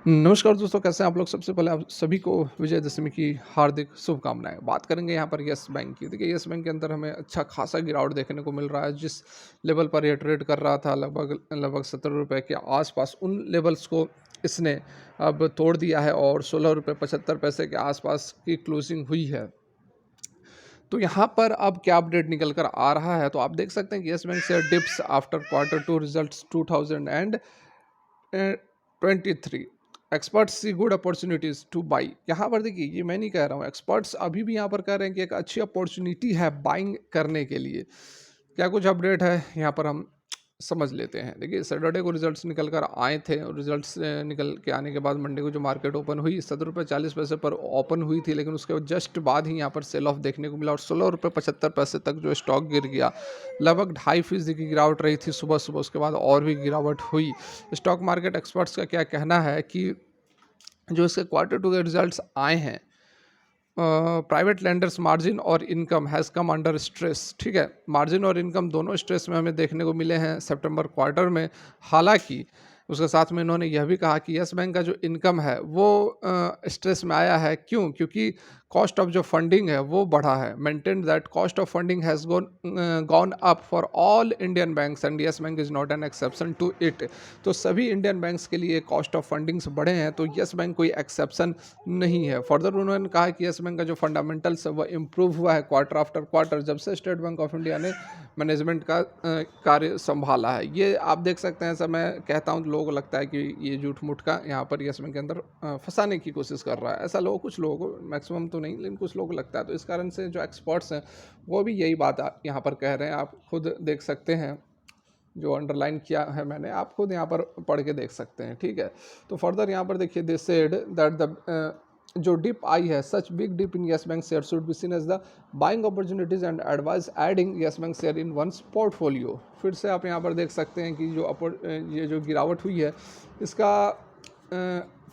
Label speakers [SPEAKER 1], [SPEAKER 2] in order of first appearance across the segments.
[SPEAKER 1] नमस्कार दोस्तों, कैसे हैं आप लोग? सबसे पहले आप सभी को विजयदशमी की हार्दिक शुभकामनाएँ। बात करेंगे यहाँ पर येस बैंक की। देखिए, येस बैंक के अंदर हमें अच्छा खासा गिरावट देखने को मिल रहा है। जिस लेवल पर ये ट्रेड कर रहा था लगभग लगभग ₹17 के आसपास, उन लेवल्स को इसने अब तोड़ दिया है और ₹16.75 के आसपास की क्लोजिंग हुई है। तो यहाँ पर अब क्या अपडेट निकल कर आ रहा है, तो आप देख सकते हैं कि Yes Bank share dips after quarter 2 results 2023 experts see good opportunities to buy. यहाँ पर देखिए, ये मैं नहीं कह रहा हूँ, एक्सपर्ट्स अभी भी यहाँ पर कह रहे हैं कि एक अच्छी अपॉर्चुनिटी है बाइंग करने के लिए। क्या कुछ अपडेट है यहाँ पर हम समझ लेते हैं। देखिए, सैटरडे को रिजल्ट्स निकल कर आए थे और रिजल्ट्स निकल के आने के बाद मंडे को जो मार्केट ओपन हुई ₹7.40 पर ओपन हुई थी, लेकिन उसके जस्ट बाद ही यहाँ पर सेल ऑफ देखने को मिला और ₹16.75 तक जो स्टॉक गिर गया। लगभग 2.5% की गिरावट रही थी सुबह सुबह, उसके बाद और भी गिरावट हुई। स्टॉक मार्केट एक्सपर्ट्स का क्या कहना है कि जो इसके क्वार्टर टू के रिजल्ट्स आए हैं, प्राइवेट लेंडर्स मार्जिन और income has come under stress. ठीक है, मार्जिन और इनकम दोनों स्ट्रेस में हमें देखने को मिले हैं सितंबर क्वार्टर में। हालांकि उसके साथ में इन्होंने यह भी कहा कि यस बैंक का जो इनकम है वो स्ट्रेस में आया है। क्यों? क्योंकि कॉस्ट ऑफ जो फंडिंग है वो बढ़ा है। Maintain that cost of funding has gone up for all Indian banks and Yes Bank is not an exception to it. तो सभी इंडियन बैंक्स के लिए कॉस्ट ऑफ फंडिंग्स बढ़े हैं, तो यस बैंक कोई एक्सेप्शन नहीं है। फर्दर उन्होंने कहा कि यस बैंक का जो फंडामेंटल्स है वो इम्प्रूव हुआ है क्वार्टर आफ्टर क्वार्टर, जब से स्टेट बैंक ऑफ इंडिया ने मैनेजमेंट का कार्य संभाला है। ये आप देख सकते हैं, ऐसा मैं कहता हूँ तो लोगों को लगता है कि ये झूठ मूठ का यहाँ पर यस बैंक के अंदर फंसाने की कोशिश कर रहा है। ऐसा लोग, कुछ लोगों को, मैक्सिमम तो नहीं लेकिन कुछ लोगों को लगता है। तो इस कारण से जो एक्सपर्ट्स हैं वो भी यही बात यहाँ पर कह रहे हैं। आप खुद देख सकते हैं, जो अंडरलाइन किया है मैंने, आप खुद यहाँ पर पढ़ के देख सकते हैं। ठीक है, तो फर्दर यहाँ पर देखिए, दे सेड दैट द जो डिप आई है, such big dip in Yes Bank share should be seen as the buying opportunities and advise adding Yes Bank share in one's portfolio. फिर से आप यहाँ पर देख सकते हैं कि ये जो गिरावट हुई है, इसका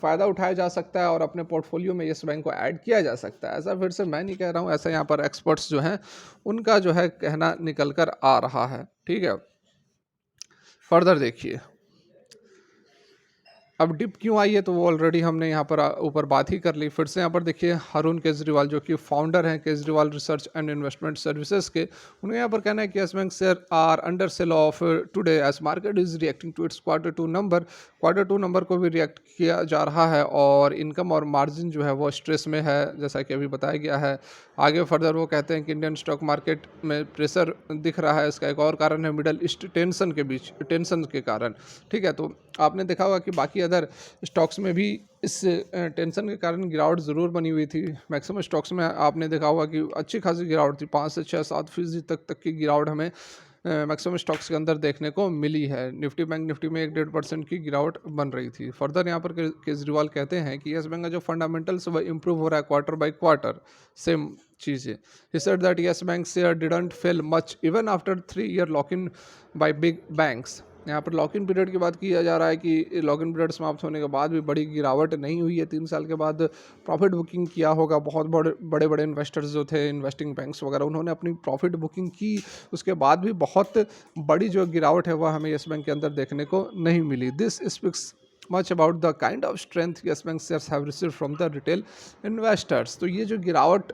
[SPEAKER 1] फ़ायदा उठाया जा सकता है और अपने पोर्टफोलियो में यस बैंक को ऐड किया जा सकता है। ऐसा फिर से मैं नहीं कह रहा हूँ, ऐसा यहाँ पर एक्सपर्ट्स जो हैं उनका जो है कहना निकल कर आ रहा है। ठीक है, फर्दर देखिए, अब डिप क्यों आई है तो वो ऑलरेडी हमने यहाँ पर ऊपर बात ही कर ली। फिर से यहाँ पर देखिए, अरुण केजरीवाल जो कि फाउंडर हैं Kejriwal Research and Investment Services के, उन्हें यहाँ पर कहना है कि Yes Bank share are under sell off today as market is reacting to its quarter two number को भी रिएक्ट किया जा रहा है और इनकम और मार्जिन जो है वो स्ट्रेस में है, जैसा कि अभी बताया गया है। आगे फर्दर वो कहते हैं कि इंडियन स्टॉक मार्केट में प्रेशर दिख रहा है। इसका एक और कारण है मिडल ईस्ट टेंशन के कारण। ठीक है, तो आपने देखा होगा कि बाकी अदर स्टॉक्स में भी इस टेंशन के कारण गिरावट ज़रूर बनी हुई थी। मैक्सिमम स्टॉक्स में आपने देखा होगा कि अच्छी खासी गिरावट थी, 5 से 6-7% तक की गिरावट हमें मैक्सिमम स्टॉक्स के अंदर देखने को मिली है। निफ्टी बैंक निफ्टी में 1-1.5% की गिरावट बन रही थी। फर्दर यहाँ पर केजरीवाल कहते हैं कि यस बैंक का जो फंडामेंटल्स वह इंप्रूव हो रहा है क्वार्टर बाय क्वार्टर। सेम चीज़ है। He said that yes Bank share didn't fail much even after 3 ear lock in by big banks. यहाँ पर लॉक इन पीरियड की बात किया जा रहा है कि लॉक इन पीरियड समाप्त होने के बाद भी बड़ी गिरावट नहीं हुई है। 3 साल के बाद प्रॉफिट बुकिंग किया होगा बहुत बड़े बड़े इन्वेस्टर्स जो थे, इन्वेस्टिंग बैंक्स वगैरह, उन्होंने अपनी प्रॉफिट बुकिंग की। उसके बाद भी बहुत बड़ी जो गिरावट है वह हमें यस बैंक के अंदर देखने को नहीं मिली। This speaks much about the kind of strength Yes Bank shares have received from the retail investors. तो ये जो गिरावट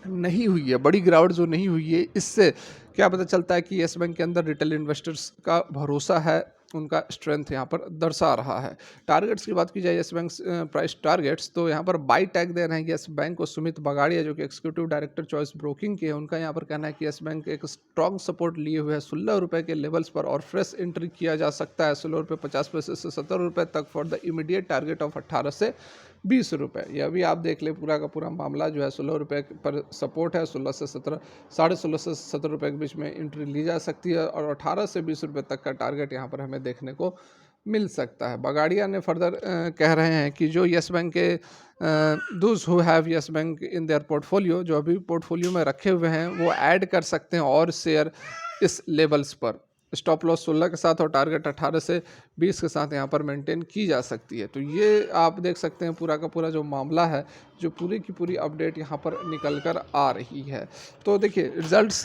[SPEAKER 1] नहीं हुई है, बड़ी गिरावट जो नहीं हुई है, इससे क्या पता चलता है कि येस बैंक के अंदर रिटेल इन्वेस्टर्स का भरोसा है, उनका स्ट्रेंथ यहाँ पर दर्शा रहा है। टारगेट्स की बात की जाए, येस बैंक प्राइस टारगेट्स, तो यहाँ पर बाई टैग दे रहे हैं येस बैंक को सुमित बगाड़िया, जो कि एक्जीक्यूटिव डायरेक्टर चॉइस ब्रोकिंग के हैं। उनका यहाँ पर कहना है कि येस बैंक एक स्ट्रॉन्ग सपोर्ट लिए हुए है ₹16 के लेवल्स पर और फ्रेश एंट्री किया जा सकता है ₹16.50 से ₹17 तक for the immediate target of 18 से ₹20। यह भी आप देख ले, पूरा का पूरा मामला जो है ₹16 पर सपोर्ट है। 16 से 17, ₹16.5 से ₹17 के बीच में एंट्री ली जा सकती है और ₹18 से ₹20 तक का टारगेट यहाँ पर हमें देखने को मिल सकता है। बगाड़िया ने फर्दर कह रहे हैं कि जो येस बैंक के those who have yes bank in their portfolio, जो अभी पोर्टफोलियो में रखे हुए हैं, वो ऐड कर सकते हैं और शेयर इस लेवल्स पर। स्टॉप लॉस 16 के साथ और टारगेट 18 से 20 के साथ यहाँ पर मेंटेन की जा सकती है। तो ये आप देख सकते हैं पूरा का पूरा जो मामला है, जो पूरी की पूरी अपडेट यहाँ पर निकल कर आ रही है। तो देखिए रिजल्ट्स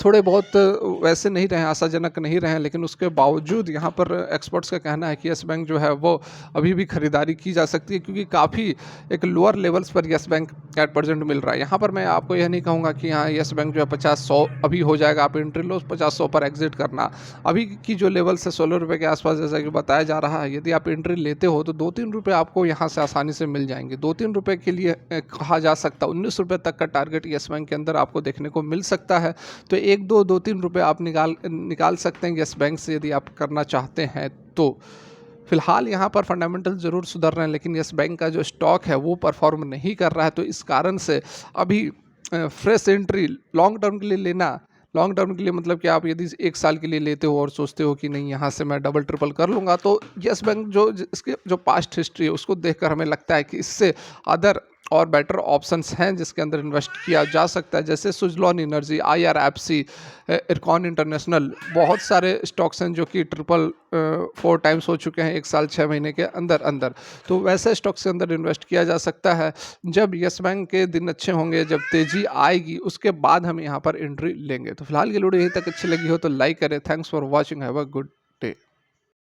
[SPEAKER 1] थोड़े बहुत वैसे नहीं रहे, आशाजनक नहीं रहे, लेकिन उसके बावजूद यहाँ पर एक्सपर्ट्स का कहना है कि येस बैंक जो है वो अभी भी खरीदारी की जा सकती है, क्योंकि काफ़ी एक लोअर लेवल्स पर येस बैंक एट प्रेजेंट मिल रहा है। यहाँ पर मैं आपको यह नहीं कहूँगा कि हाँ येस बैंक जो है 50-100 अभी हो जाएगा, आप एंट्री लो 50-100 पर एग्जिट करना। अभी की जो लेवल्स है 16 रुपये के आसपास, जैसा कि बताया जा रहा है, यदि आप एंट्री लेते हो तो 2-3 रुपये आपको यहाँ से आसानी से मिल जाएंगे। 2-3 रुपये के लिए कहा जा सकता है 19 रुपये तक का टारगेट येस बैंक के अंदर आपको देखने को मिल सकता है। तो 1-2-2-3 रुपये आप निकाल सकते हैं येस बैंक से, यदि आप करना चाहते हैं तो। फिलहाल यहाँ पर फंडामेंटल ज़रूर सुधर रहे हैं, लेकिन येस बैंक का जो स्टॉक है वो परफॉर्म नहीं कर रहा है। तो इस कारण से अभी फ्रेश एंट्री लॉन्ग टर्म के लिए लेना, लॉन्ग टर्म के लिए मतलब कि आप यदि 1 साल के लिए लेते हो और सोचते हो कि नहीं यहाँ से मैं डबल ट्रिपल कर लूँगा, तो येस बैंक जो इसके जो पास्ट हिस्ट्री है उसको देखकर हमें लगता है कि इससे अदर और बेटर ऑप्शंस हैं जिसके अंदर इन्वेस्ट किया जा सकता है, जैसे Suzlon energy, IRFC, IRCON international. बहुत सारे स्टॉक्स हैं जो कि 4 टाइम्स हो चुके हैं 1 साल 6 महीने के अंदर अंदर। तो वैसे स्टॉक्स के अंदर इन्वेस्ट किया जा सकता है। जब येस बैंक के दिन अच्छे होंगे, जब तेज़ी आएगी, उसके बाद हम यहाँ पर एंट्री लेंगे। तो फिलहाल की वीडियो यहीं तक अच्छी लगी हो तो लाइक करें। Thanks for watching, have a good